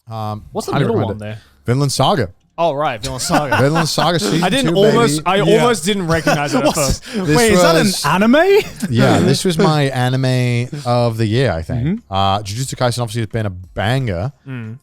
What's the middle one there? Vinland Saga. Oh, right. Vinland Saga. Vinland Saga season 2, I almost didn't recognize it at first. Wait, is that an anime? Yeah, this was my anime of the year, I think. Jujutsu Kaisen obviously has been a banger,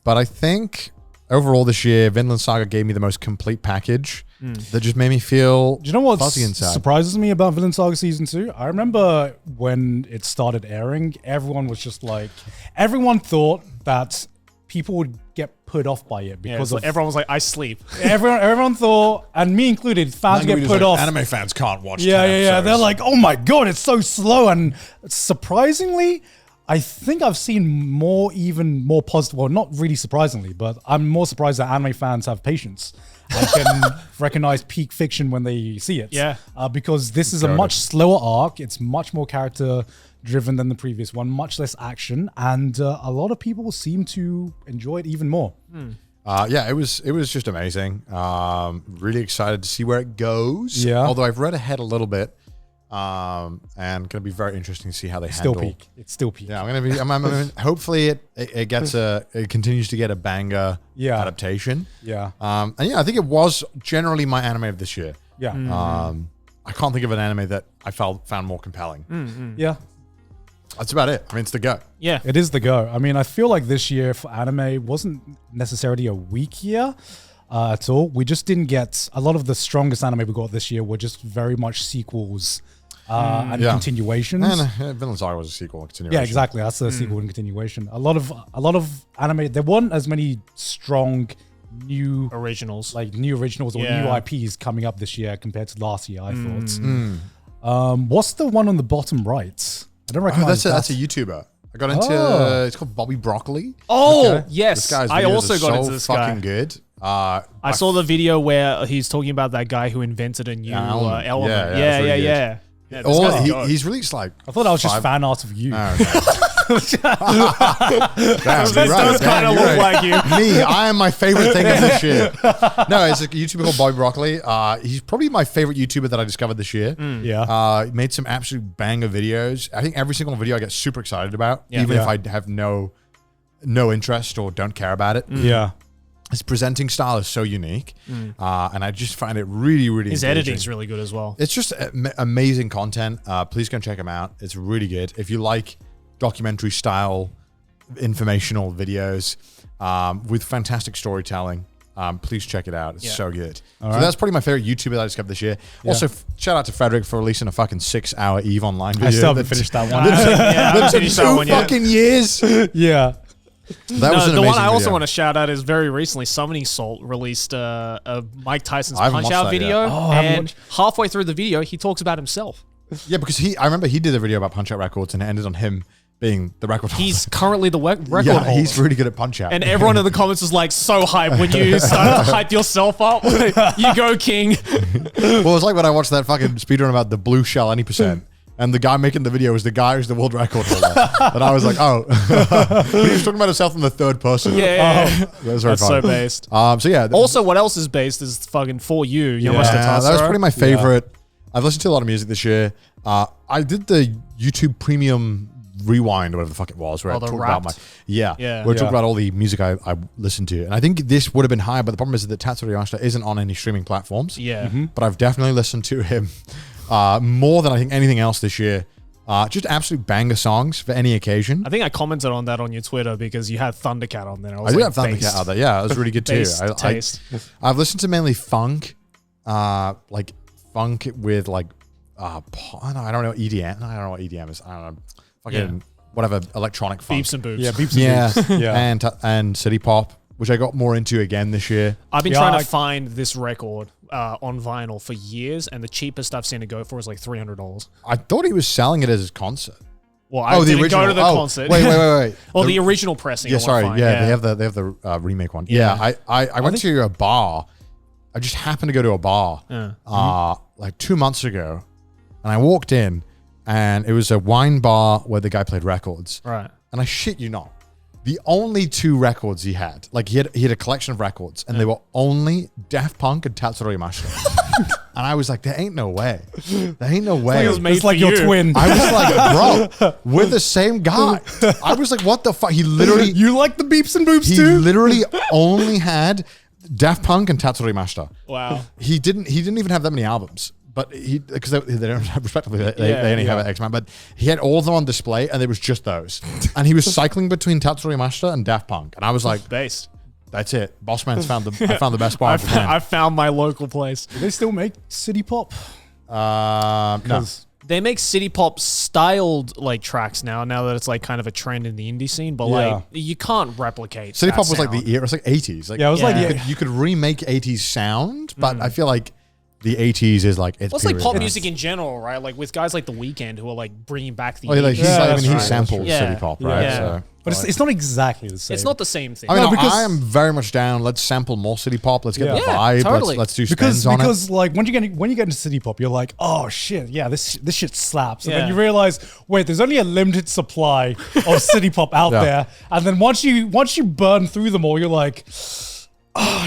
but I think overall this year, Vinland Saga gave me the most complete package that just made me feel Do you know what fuzzy inside. surprises me about Vinland Saga Season 2? I remember when it started airing, everyone was just like, everyone thought that people would get put off by it because everyone was like, I sleep. everyone thought, and me included, fans get put off. Anime fans can't watch. Yeah. They're like, oh my god, it's so slow. And surprisingly, I think I've seen even more positive. Well, not really surprisingly, but I'm more surprised that anime fans have patience and can recognize peak fiction when they see it. Yeah. Because this is a much slower arc. It's much more character driven than the previous one, much less action, and a lot of people seem to enjoy it even more. Yeah, it was just amazing. Really excited to see where it goes. Yeah. Although I've read ahead a little bit, and going to be very interesting to see how they handle. It's still peak. Yeah, I'm hopefully it continues to get a banger adaptation. Yeah. And yeah, I think it was generally my anime of this year. Yeah. I can't think of an anime that I found more compelling. Yeah. That's about it. I mean, it's the go. Yeah. It is the go. I mean, I feel like this year for anime wasn't necessarily a weak year at all. We just didn't get a lot of the strongest anime we got this year were just very much sequels and continuations. And Vinland Saga was a sequel and continuation. Yeah, exactly. That's a sequel and continuation. A lot of anime. There weren't as many strong new originals or new IPs coming up this year compared to last year. I thought. What's the one on the bottom right? I don't recognize that's a YouTuber. I got into it's called Bobby Broccoli. Oh, yes. This guy's I videos also are got so into this fucking guy. good. I saw the video where he's talking about that guy who invented a new element. Yeah, he's released like I thought that was just fan art of you. This does kind of look like you. Me, I am my favorite thing of this year. No, it's a YouTuber called Bobby Broccoli. He's probably my favorite YouTuber that I discovered this year. Yeah. He made some absolute banger videos. I think every single video I get super excited about, even if I have no interest or don't care about it. Yeah. His presenting style is so unique, and I just find it really, really His engaging. editing's really good as well. It's just amazing content. Please go and check him out. It's really good. If you like documentary style informational videos with fantastic storytelling, please check it out. It's so good. That's probably my favorite YouTuber that I discovered this year. Also, shout out to Frederick for releasing a fucking 6-hour EVE Online video. I still haven't finished that one. I finished that one yet. Fucking years. Yeah. That was an the one amazing I also video. want to shout out is very recently Summoning Salt released a Mike Tyson's I haven't Punch Out watched that video, yet. and halfway through the video he talks about himself. Yeah, because I remember he did a video about Punch Out Records and it ended on him being the record holder. He's currently the record yeah, holder. he's really good at Punch Out. And everyone in the comments was like so hyped when you started to hype yourself up. You go, King. Well, it's like when I watched that fucking speedrun about the blue shell any percent. And the guy making the video was the guy who's the world record holder. And I was like, oh. He was talking about himself in the third person. Yeah. That was very That's funny. so based. So yeah. Also, what else is based is fucking For You. Yeah, that was probably my favorite. I've listened to a lot of music this year. I did the YouTube Premium Rewind, or whatever the fuck it was, where I talked about where I talked about all the music I listened to. And I think this would have been higher, but the problem is that Tatsuro Yamashita isn't on any streaming platforms. Yeah. But I've definitely listened to him more than I think anything else this year. Just absolute banger songs for any occasion. I think I commented on that on your Twitter because you had Thundercat on there. I did have Thundercat out there. Yeah, it was really good too. I've listened to mainly funk, like funk with like, I don't know EDM. I don't know what EDM is. I don't know. Fucking whatever electronic funk. Beeps and boobs. Yeah, beeps and boobs. Yeah. And city pop, which I got more into again this year. I've been trying to find this record on vinyl for years, and the cheapest I've seen it go for is like $300. I thought he was selling it as his concert. Well, I didn't go to the concert. Wait. Or the original pressing. Yeah, sorry. They have the remake one. Yeah, I went to a bar. I just happened to go to a bar like 2 months ago, and I walked in, and it was a wine bar where the guy played records. Right. And I shit you not, the only 2 records he had, like he had a collection of records, and they were only Daft Punk and Tatsuro Yamashita. And I was like, there ain't no way. There ain't no way. It was made It's like for your you. twin. I was like, bro, we're the same guy. I was like, what the fuck? He literally, You like the beeps and boops he too? literally only had Daft Punk and Tatsuri Mashita. Wow. He didn't even have that many albums, but because they don't have, respectively, they Yeah, only have X-Man, but he had all of them on display and it was just those. And he was cycling between Tatsuri Mashita and Daft Punk. And I was like, Based. that's it. Bossman's found the best bar. I found my local place. Do they still make city pop? No. 'Cause- They make city pop styled like tracks now that it's like kind of a trend in the indie scene, but like you can't replicate. City that pop was like sound. the era. It was like 80s. Like, Yeah, it was like Yeah. the you could remake 80s sound, but I feel like the 80s is like it's Well, it's like period pop now. music in general, right? Like with guys like The Weeknd who are like bringing back the. Oh, yeah, like, 80s. he's Yeah, like, I that's mean, he right. sampled Yeah. city pop, right? Yeah. So. But it's not exactly the same. It's not the same thing. I mean, No, because- I am very much down. Let's sample more city pop. Let's get the Yeah, vibe. totally. Let's do because spins on because like when you get into city pop, you're like, oh shit, yeah, this shit slaps, and then Yeah. you realize, wait, there's only a limited supply of city pop out Yeah. there, and then once you burn through them all, you're like,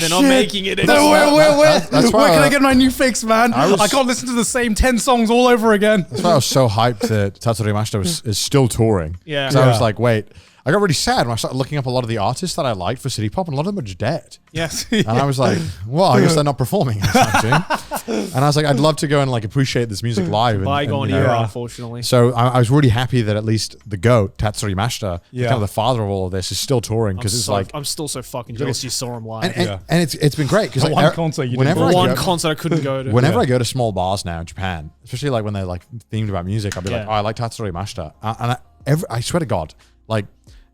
They're not making it. no, where that's why can I- I get my new fix, man? I can't listen to the same 10 songs all over again. it. That's why I was so hyped that Tatsuri Mashita is still touring. Yeah. So I was Yeah. like, wait. I got really sad when I started looking up a lot of the artists that I liked for city pop, and a lot of them are just dead. Yes. And I was like, well, I guess they're not performing anytime soon. And I was like, I'd love to go and like appreciate this music live. And, Bygone you know, era, unfortunately. So I was really happy that at least the GOAT, Tatsuri Mashita, Yeah. kind of the father of all of this, is still touring because it's like, I'm still so fucking jealous you saw him live. and it's been great because The like one concert you whenever didn't I One go, concert I couldn't go to. whenever I go to small bars now in Japan, especially like when they're like themed about music, I'll be like, Yeah. oh, I like Tatsuri Mashita, and I swear to God, like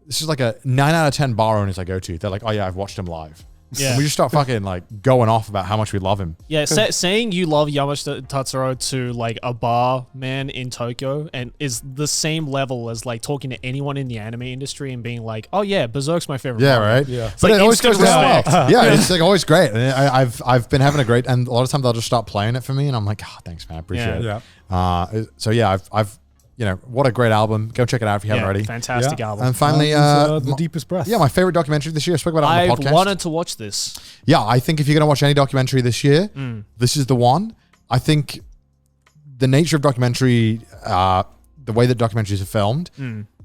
this is like a 9 out of 10 bar owners I go to. They're like, oh yeah, I've watched him live. Yeah. And we just start fucking like going off about how much we love him. Yeah, saying you love Yamashita Tatsuro to like a bar man in Tokyo and is the same level as like talking to anyone in the anime industry and being like, oh yeah, Berserk's my favorite. Yeah, manga." right. Yeah. But like it always goes instant down well. respect. Yeah, it's like always great. And I've been having a great, and a lot of times they'll just start playing it for me, and I'm like, oh, thanks, man, I appreciate Yeah. it. So yeah, I've you know, what a great album. Go check it out if you haven't Yeah, already. fantastic Yeah. album. And finally, The Deepest Breath. yeah, my favorite documentary this year. I spoke about it on I've the podcast. wanted to watch this. Yeah, I think if you're going to watch any documentary this year, this is the one. I think the nature of documentary, the way that documentaries are filmed,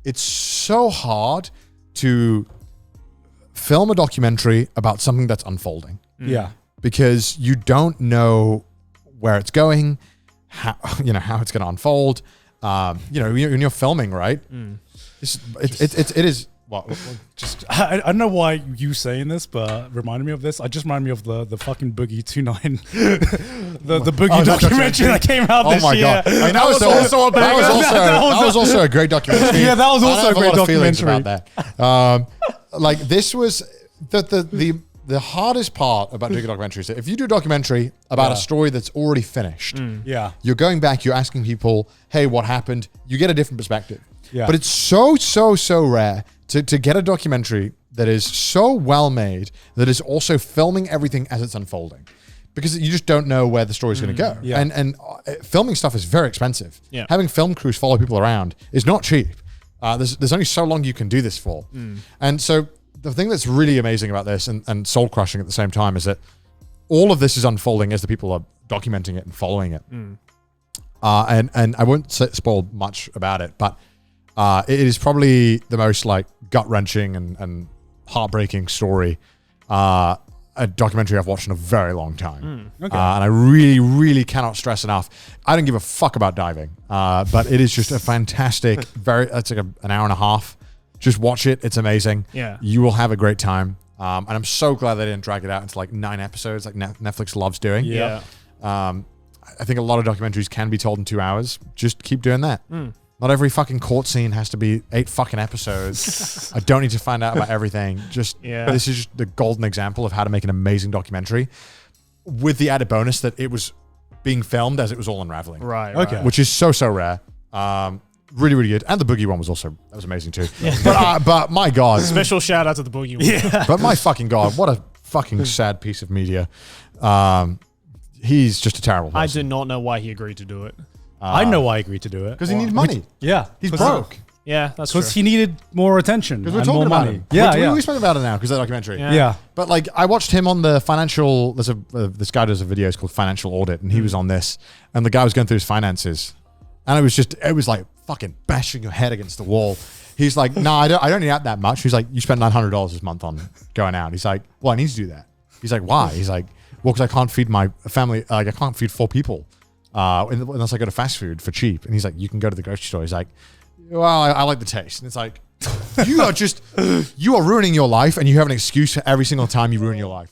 it's so hard to film a documentary about something that's unfolding Yeah. because you don't know where it's going, how how it's going to unfold. When you're filming, right? It is. Well, Just I don't know why you saying this, but reminded me of this. I just reminded me of the fucking Boogie 29, the Boogie Oh, that documentary that came out oh this my year. god! I mean, that was also a great documentary. Yeah, that was I also have a great lot of feelings documentary. about that. Like this was the hardest part about doing a documentary is that if you do a documentary about a story that's already finished, Yeah. you're going back, you're asking people, hey, what happened? You get a different perspective. Yeah. But it's so rare to get a documentary that is so well made that is also filming everything as it's unfolding. Because you just don't know where the story's going to go. Yeah. And filming stuff is very expensive. Yeah. Having film crews follow people around is not cheap. There's only so long you can do this for. And so the thing that's really amazing about this and soul crushing at the same time is that all of this is unfolding as the people are documenting it and following it. And I won't spoil much about it, but it is probably the most like gut wrenching and heartbreaking story, a documentary I've watched in a very long time. Okay. And I really, really cannot stress enough. I don't give a fuck about diving, but it is just a fantastic, it's like an hour and a half. Just watch it. It's amazing. Yeah. You will have a great time. And I'm so glad they didn't drag it out into like 9 episodes like Netflix loves doing. Yeah. I think a lot of documentaries can be told in 2 hours. Just keep doing that. Not every fucking court scene has to be 8 fucking episodes. I don't need to find out about everything. Just this is just the golden example of how to make an amazing documentary with the added bonus that it was being filmed as it was all unraveling. Right. Okay. Right. Which is so rare. Really, really good. And the Boogie one was amazing too. But my God. Special shout out to the Boogie one. But my fucking God, what a fucking sad piece of media. He's just a terrible person. I do not know why he agreed to do it. I know why I agreed to do it. Because he needs money. Yeah. He's 'Cause broke. Yeah, that's true. because he needed more attention Because we're and talking more about money. him. Yeah, We spoke about it now because of the documentary. Yeah. yeah. But like, I watched him on the financial. There's this guy does a video. It's called Financial Audit, and he was on this, and the guy was going through his finances, and it was like fucking bashing your head against the wall. He's like, no, I don't need that much. He's like, you spend $900 this month on going out. He's like, well, I need to do that. He's like, why? He's like, well, because I can't feed my family. Like, I can't feed 4 people unless I go to fast food for cheap. And he's like, you can go to the grocery store. He's like, well, I like the taste. And it's like, you are ruining your life, and you have an excuse for every single time you ruin your life.